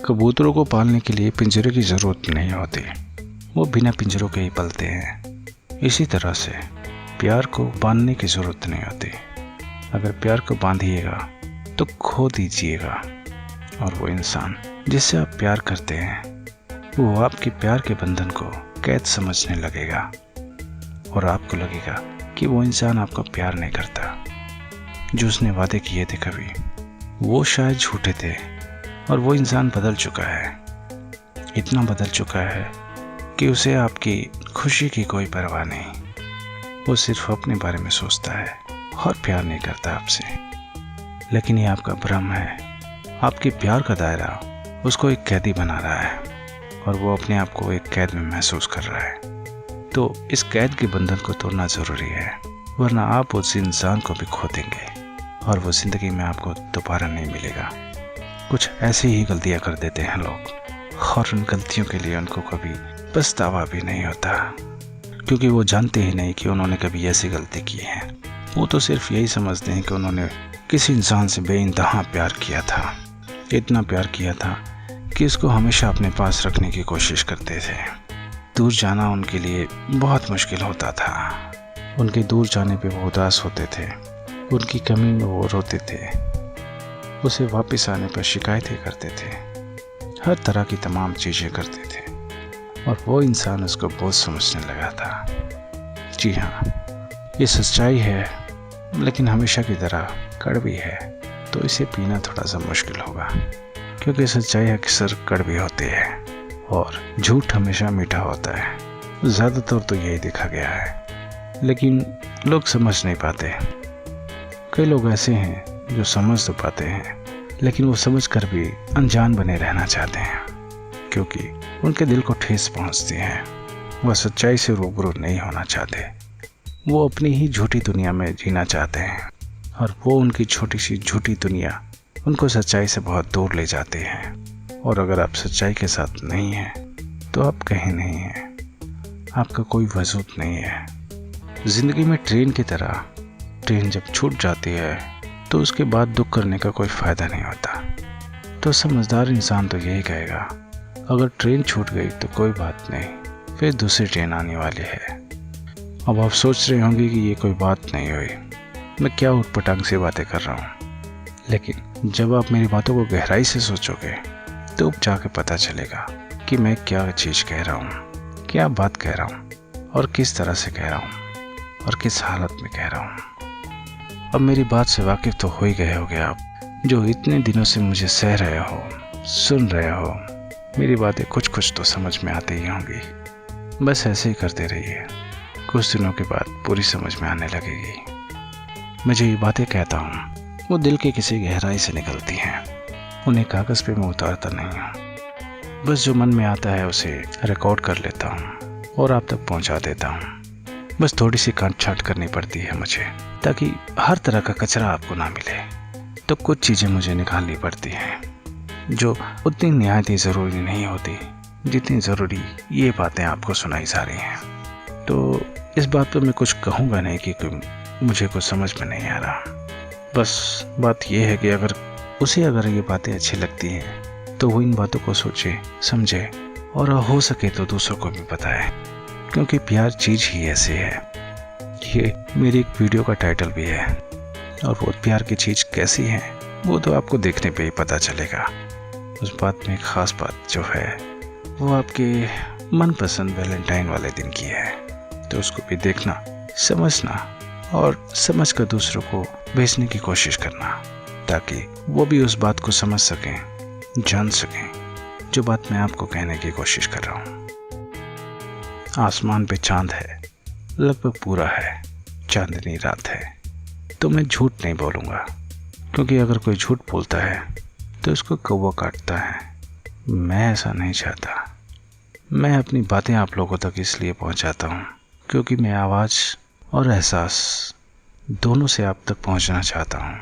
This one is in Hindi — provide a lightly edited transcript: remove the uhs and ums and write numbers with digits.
कबूतरों को पालने के लिए पिंजरे की ज़रूरत नहीं होती, वो बिना पिंजरों के ही पलते हैं। इसी तरह से प्यार को बांधने की ज़रूरत नहीं होती। अगर प्यार को बांधिएगा तो खो दीजिएगा, और वो इंसान जिससे आप प्यार करते हैं वो आपके प्यार के बंधन को कैद समझने लगेगा, और आपको लगेगा कि वो इंसान आपका प्यार नहीं करता। जो उसने वादे किए थे कभी, वो शायद झूठे थे, और वो इंसान बदल चुका है। इतना बदल चुका है कि उसे आपकी खुशी की कोई परवाह नहीं। वो सिर्फ अपने बारे में सोचता है और प्यार नहीं करता आपसे। लेकिन ये आपका भ्रम है। आपके प्यार का दायरा उसको एक कैदी बना रहा है, और वो अपने आप को एक कैद में महसूस कर रहा है। तो इस कैद के बंधन को तोड़ना ज़रूरी है, वरना आप उस इंसान को भी खो देंगे और वो ज़िंदगी में आपको दोबारा नहीं मिलेगा। कुछ ऐसी ही गलतियां कर देते हैं लोग, और उन गलतियों के लिए उनको कभी पछतावा भी नहीं होता, क्योंकि वो जानते ही नहीं कि उन्होंने कभी ऐसी गलती की है। वो तो सिर्फ यही समझते हैं कि उन्होंने किसी इंसान से बेइंतहा प्यार किया था, इतना प्यार किया था कि उसको हमेशा अपने पास रखने की कोशिश करते थे। दूर जाना उनके लिए बहुत मुश्किल होता था। उनके दूर जाने पे वो उदास होते थे, उनकी कमी में वो रोते थे, उसे वापस आने पर शिकायतें करते थे, हर तरह की तमाम चीज़ें करते थे, और वो इंसान उसको बोझ समझने लगा था। जी हाँ, ये सच्चाई है, लेकिन हमेशा की तरह कड़वी है, तो इसे पीना थोड़ा सा मुश्किल होगा, क्योंकि सच्चाई अक्सर कड़वी होती है और झूठ हमेशा मीठा होता है। ज़्यादातर तो यही देखा गया है, लेकिन लोग समझ नहीं पाते। कई लोग ऐसे हैं जो समझ तो पाते हैं, लेकिन वो समझ कर भी अनजान बने रहना चाहते हैं, क्योंकि उनके दिल को ठेस पहुंचती है। वह सच्चाई से रूबरू नहीं होना चाहते। वो अपनी ही झूठी दुनिया में जीना चाहते हैं, और वो उनकी छोटी सी झूठी दुनिया उनको सच्चाई से बहुत दूर ले जाती है। और अगर आप सच्चाई के साथ नहीं हैं तो आप कहीं नहीं हैं, आपका कोई वजूद नहीं है। ज़िंदगी में ट्रेन की तरह, ट्रेन जब छूट जाती है तो उसके बाद दुख करने का कोई फ़ायदा नहीं होता। तो समझदार इंसान तो यही कहेगा, अगर ट्रेन छूट गई तो कोई बात नहीं, फिर दूसरी ट्रेन आने वाली है। अब आप सोच रहे होंगे कि ये कोई बात नहीं हुई, मैं क्या उटपटांग से बातें कर रहा हूँ। लेकिन जब आप मेरी बातों को गहराई से सोचोगे तो जाके पता चलेगा कि मैं क्या चीज़ कह रहा हूँ, क्या बात कह रहा हूँ, और किस तरह से कह रहा हूँ, और किस हालत में कह रहा हूँ। अब मेरी बात से वाकिफ़ तो हो ही गए होगे आप, जो इतने दिनों से मुझे सह रहे हो, सुन रहे हो। मेरी बातें कुछ तो समझ में आती ही होंगी। बस ऐसे ही करते रहिए, कुछ दिनों के बाद पूरी समझ में आने लगेगी। मैं जो ये बातें कहता हूँ वो दिल के किसी गहराई से निकलती हैं, उन्हें कागज़ पे मैं उतारता नहीं हूँ। बस जो मन में आता है उसे रिकॉर्ड कर लेता हूँ और आप तक पहुँचा देता हूँ। बस थोड़ी सी काट छाट करनी पड़ती है मुझे, ताकि हर तरह का कचरा आपको ना मिले। तो कुछ चीज़ें मुझे निकालनी पड़ती हैं जो उतनी निहायत ही ज़रूरी नहीं होती जितनी ज़रूरी ये बातें आपको सुनाई जा रही हैं। तो इस बात पर मैं कुछ कहूँगा नहीं कि मुझे कुछ समझ में नहीं आ रहा। बस बात यह है कि अगर ये बातें अच्छी लगती हैं तो वो इन बातों को सोचे, समझे, और हो सके तो दूसरों को भी बताए, क्योंकि प्यार चीज़ ही ऐसी है। ये मेरी एक वीडियो का टाइटल भी है, और वो प्यार की चीज़ कैसी है वो तो आपको देखने पे ही पता चलेगा। उस बात में एक ख़ास बात जो है वो आपके मनपसंद वैलेंटाइन वाले दिन की है, तो उसको भी देखना, समझना, और समझ कर दूसरों को भेजने की कोशिश करना, ताकि वो भी उस बात को समझ सकें, जान सकें जो बात मैं आपको कहने की कोशिश कर रहा हूँ। आसमान पे चांद है, लगभग पूरा है, चांदनी रात है, तो मैं झूठ नहीं बोलूँगा, क्योंकि अगर कोई झूठ बोलता है तो उसको कौवा काटता है। मैं ऐसा नहीं चाहता। मैं अपनी बातें आप लोगों तक इसलिए पहुँचाता हूँ क्योंकि मैं आवाज़ और एहसास दोनों से आप तक पहुँचना चाहता हूँ।